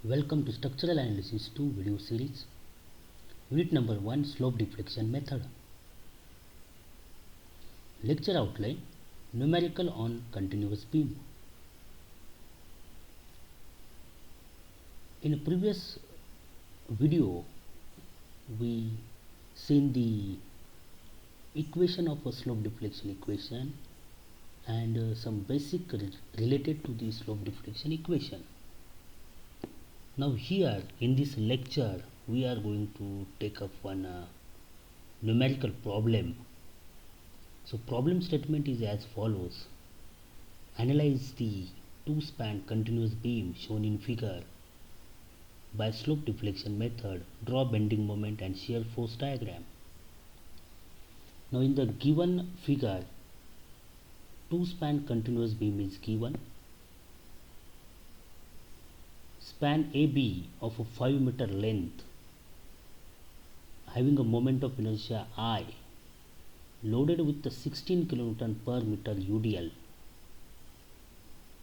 Welcome to Structural Analysis 2 video series. Unit number 1, Slope Deflection Method. Lecture outline: Numerical on continuous beam. In a previous video we seen the equation of a slope deflection equation and some basic related to the slope deflection equation. Now here in this lecture we are going to take up one numerical problem. So problem statement is as follows: analyze the two-span continuous beam shown in figure by slope deflection method. Draw bending moment and shear force diagram. Now in the given figure, two-span continuous beam is given. Span AB of a 5-meter length having a moment of inertia I, loaded with the 16 kN per meter UDL.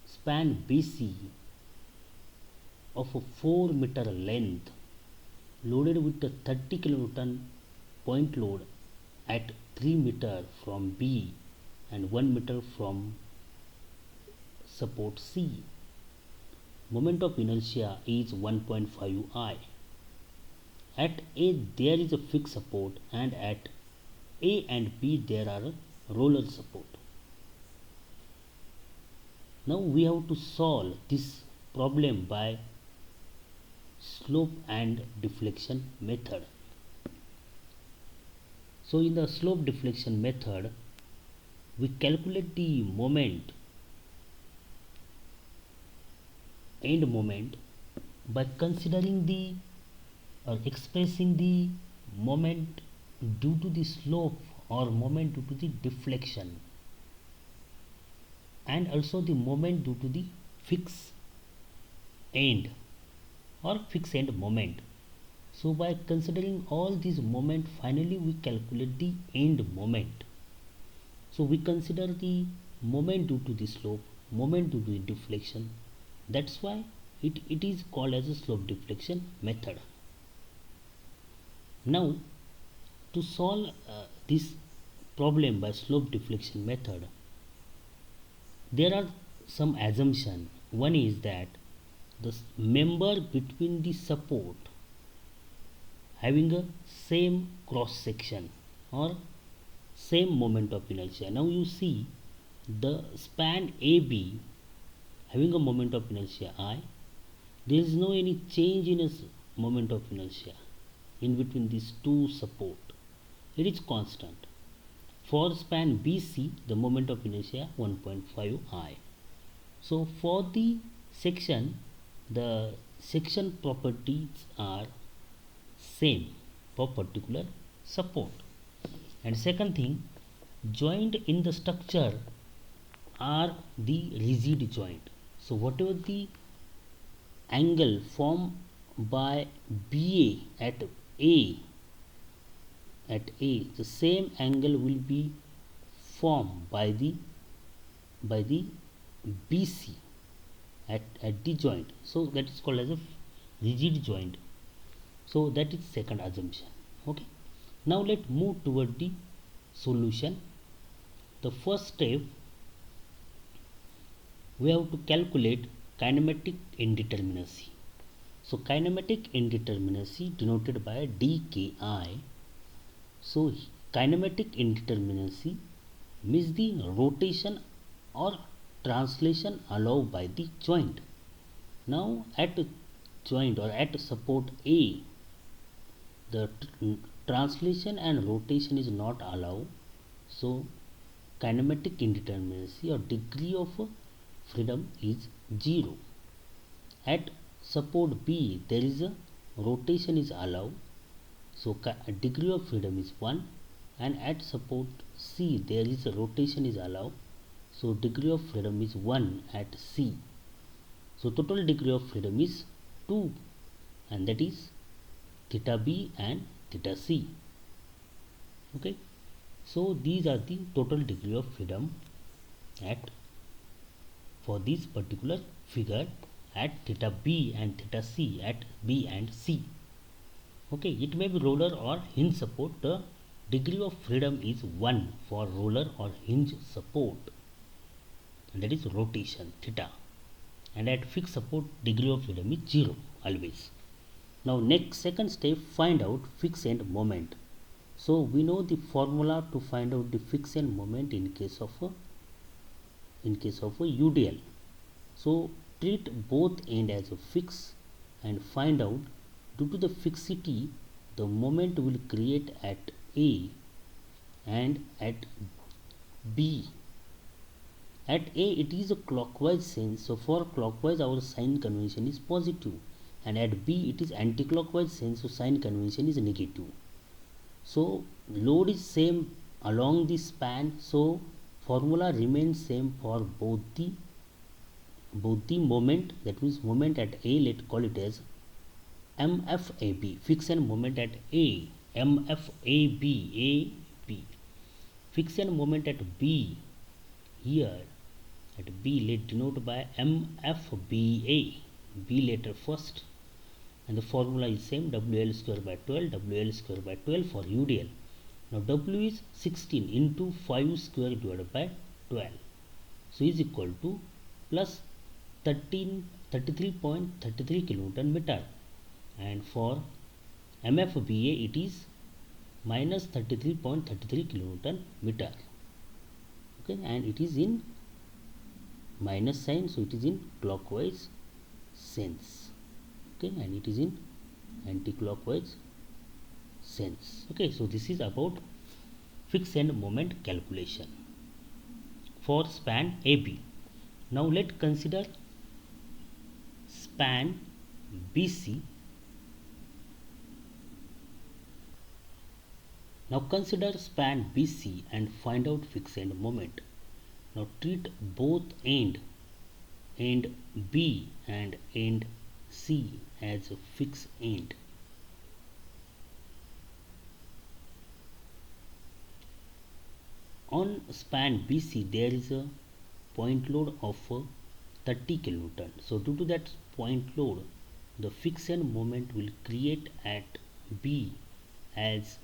Span BC of a 4-meter length loaded with a 30 kN point load at 3 meter from B and 1 meter from support C. Moment of inertia is 1.5 I. At A there is a fixed support and at A and B there are a roller support. Now we have to solve this problem by slope and deflection method. So in the slope deflection method we calculate the moment, end moment, by considering the or expressing the moment due to the slope or moment due to the deflection, and also the moment due to the fixed end or fixed end moment. So by considering all these moment, finally we calculate the end moment. So we consider the moment due to the slope, moment due to the deflection. That's why it is called as a slope deflection method. Now to solve this problem by slope deflection method, there are some assumptions. One is that the member between the support having a same cross section or same moment of inertia. Now you see the span AB having a moment of inertia I, there is no any change in its moment of inertia in between these two support, it is constant. For span BC the moment of inertia 1.5 I. So for the section, the section properties are same for particular support. And second thing, joint in the structure are the rigid joint. So whatever the angle formed by BA at A, the same angle will be formed by the BC at the joint. So that is called as a rigid joint. So that is second assumption. Okay. Now let's move toward the solution. The first step, we have to calculate kinematic indeterminacy. So kinematic indeterminacy denoted by dKi. So kinematic indeterminacy means the rotation or translation allowed by the joint. Now at joint or at support A, the translation and rotation is not allowed. So kinematic indeterminacy or degree of freedom is 0. At support B there is a rotation is allowed, so degree of freedom is 1, and at support C there is a rotation is allowed, so degree of freedom is 1 at C. So total degree of freedom is 2, and that is theta B and theta C. Okay, so these are the total degree of freedom at for this particular figure at theta B and theta C at B and C. Okay, it may be roller or hinge support. The degree of freedom is 1 for roller or hinge support, and that is rotation theta, and at fixed support degree of freedom is 0 always. Now next second step, find out fixed end moment. So we know the formula to find out the fixed end moment in case of a UDL. So treat both end as a fix and find out, due to the fixity, the moment will create at A and at B. At A it is a clockwise sense, so for clockwise our sign convention is positive, and at B it is anti-clockwise sense, so sign convention is negative. So load is same along the span, so formula remains same for both the moment, that means moment at A, let's call it as MFAB, fixed end moment at A, MFAB, AB. Fixed end moment at B, here at B, let denote by MFBA, B letter first, and the formula is same, WL square by 12, WL square by 12 for UDL. Now W is 16 into 5 square divided by 12, so is equal to plus 33.33 kilonewton meter, and for MFBA it is minus 33.33 kilonewton meter. Okay, and it is in minus sign, so it is in clockwise sense. Okay, and it is in anti-clockwise sense. Okay, so this is about fixed end moment calculation for span AB. Now let's consider span BC. Now consider span BC and find out fixed end moment. Now treat both end B and end C as a fixed end. On span BC there is a point load of 30 kilonewton. So due to that point load, the fixed end moment will create at B as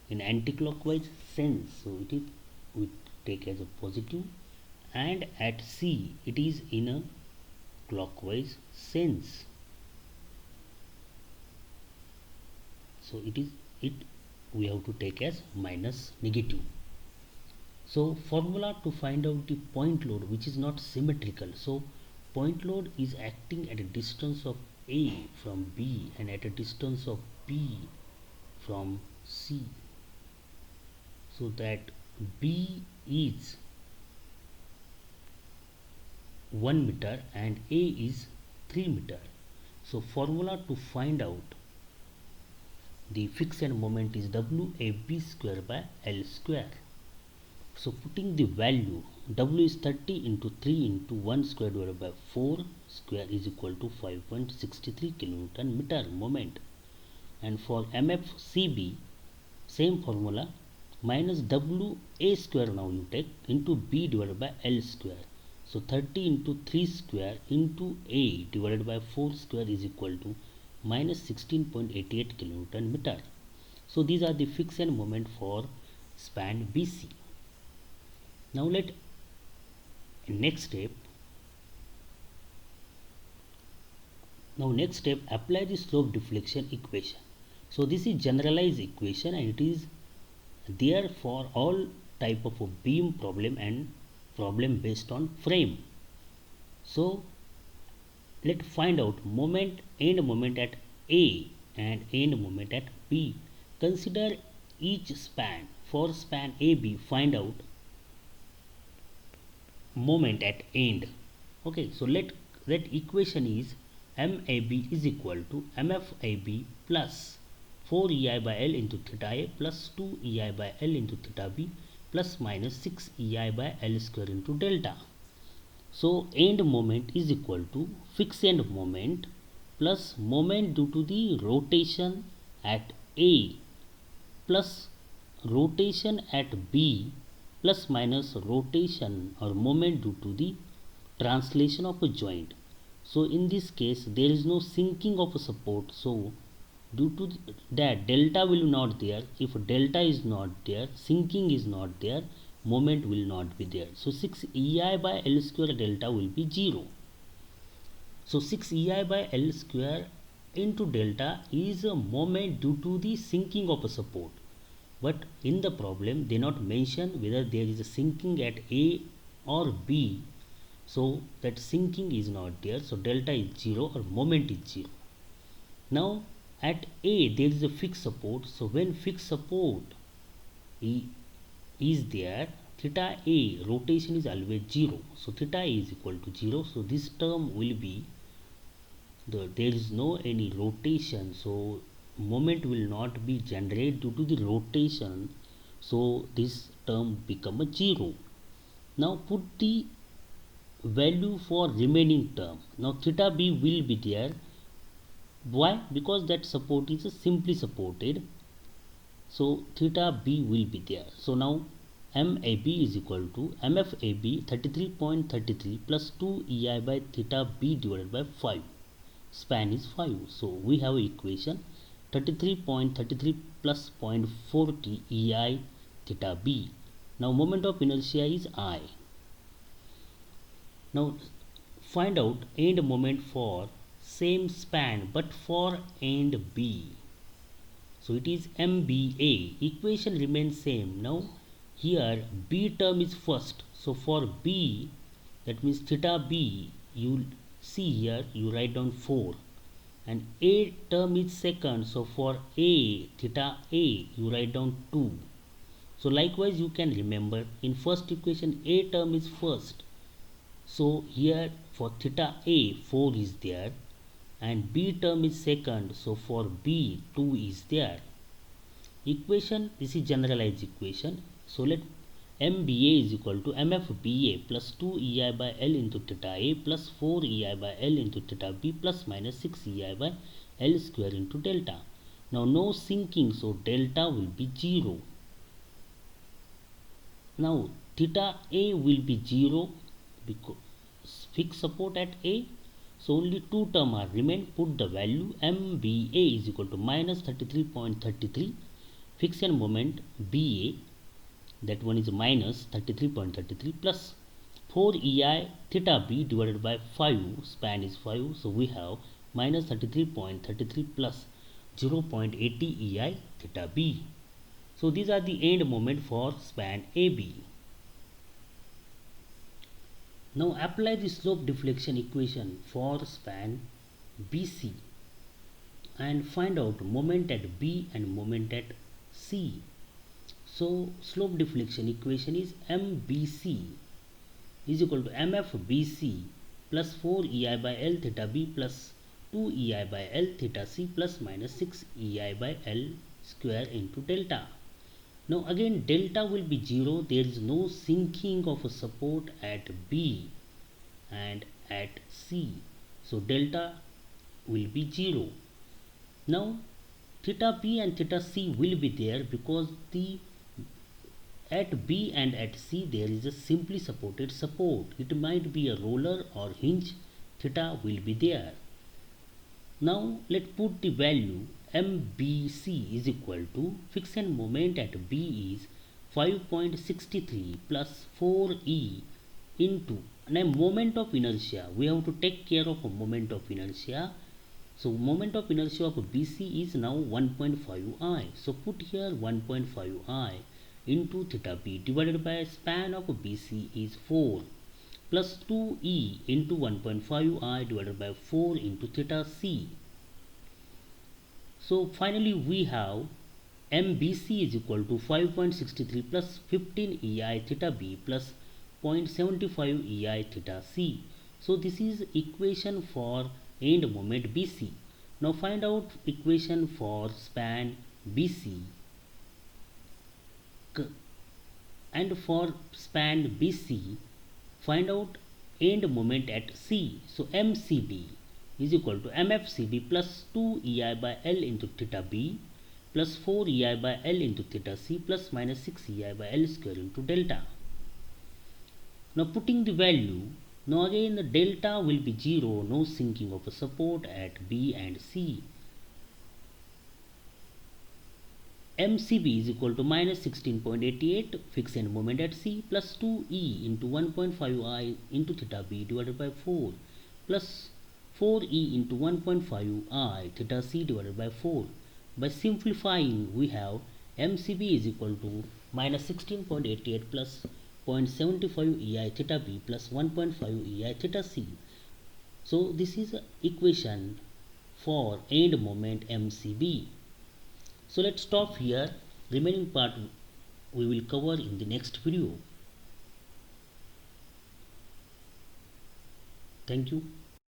in anti-clockwise sense, so it is, we take as a positive, and at C it is in a clockwise sense, so we have to take as minus negative. So formula to find out the point load which is not symmetrical. So point load is acting at a distance of A from B and at a distance of B from C, so that B is 1 meter and A is 3 meter. So formula to find out the fixed end moment is WAB square by L square. So putting the value, W is 30 into 3 into 1 square divided by 4 square is equal to 5.63 kilonewton meter moment. And for MFCB, same formula, minus WA square now you take into B divided by L square. So 30 into 3 square into A divided by 4 square is equal to minus 16.88 kilonewton meter. So these are the fixed end moment for span BC. Now next step, apply the slope deflection equation. So this is generalized equation and it is there for all type of a beam problem and problem based on frame. So let's find out end moment at A and end moment at B. Consider each span. For span AB, find out moment at end. Okay, so let equation is MAB is equal to MFAB plus 4 EI by L into theta A plus 2 EI by L into theta B plus minus 6 EI by L square into delta. So end moment is equal to fixed end moment plus moment due to the rotation at A plus rotation at B plus minus rotation or moment due to the translation of a joint. So in this case there is no sinking of a support, so due to that delta will not there. If delta is not there, sinking is not there, moment will not be there. So 6 ei by L square delta will be 0. So 6 ei by L square into delta is a moment due to the sinking of a support. But in the problem they not mention whether there is a sinking at A or B. So that sinking is not there. So delta is 0 or moment is 0. Now at A there is a fixed support. So when fixed support is there, theta A rotation is always 0. So theta A is equal to 0. So this term will be there is no any rotation, so moment will not be generated due to the rotation, so this term become a 0. Now put the value for remaining term. Now theta b will be there. Why? Because that support is simply supported, so theta b will be there. So now MAB is equal to MFAB 33.33 plus 2 EI by theta b divided by 5. Span is 5. So we have equation 33.33 plus 0.40 EI theta b. Now moment of inertia is I. Now find out end moment for same span but for end B. So it is MBA. Equation remains same. Now here B term is first. So for B, that means theta B, you see here you write down 4, and A term is second. So for A, theta A, you write down 2. So likewise you can remember in first equation A term is first. So here for theta A 4 is there, and B term is second. So for B 2 is there. Equation, this is generalized equation. So let MBA is equal to MFBA plus 2 EI by L into theta A plus 4 EI by L into theta B plus minus 6 EI by L square into delta. Now no sinking, so delta will be 0. Now theta A will be 0 because fixed support at A. So only two term are remain. Put the value MBA is equal to minus 33.33, friction moment BA, that one is minus 33.33 plus 4 EI theta B divided by 5, span is 5. So we have minus 33.33 plus 0.80 EI theta B. So these are the end moment for span AB. Now apply the slope deflection equation for span BC and find out moment at B and moment at C. So slope deflection equation is MBC is equal to MFBC plus 4 EI by L theta B plus 2 EI by L theta C plus minus 6 EI by L square into delta. Now again delta will be 0. There is no sinking of a support at B and at C. So delta will be 0. Now theta B and theta C will be there because the at B and at C there is a simply supported support. It might be a roller or hinge. Theta will be there. Now let's put the value MBC is equal to friction moment at B is 5.63 plus 4E into, now moment of inertia, we have to take care of a moment of inertia. So moment of inertia of BC is now 1.5 I. So put here 1.5 I into theta B divided by span of BC is 4 plus 2E into 1.5 I divided by 4 into theta C. So finally we have MBC is equal to 5.63 plus 15 EI theta B plus 0.75 EI theta C. So this is equation for end moment BC. Now find out equation for span BC, and for span BC find out end moment at C. So MCB is equal to MFCB plus 2 EI by L into theta B plus 4 EI by L into theta C plus minus 6 EI by L square into delta. Now putting the value Now again the delta will be 0, no sinking of a support at B and C. MCB is equal to minus 16.88 fixed end moment at C plus 2E into 1.5I into theta B divided by 4 plus 4E into 1.5I theta C divided by 4. By simplifying, we have MCB is equal to minus 16.88 plus 0.75 EI theta B plus 1.5 EI theta C. So this is an equation for end moment MCB. So let's stop here. Remaining part we will cover in the next video. Thank you.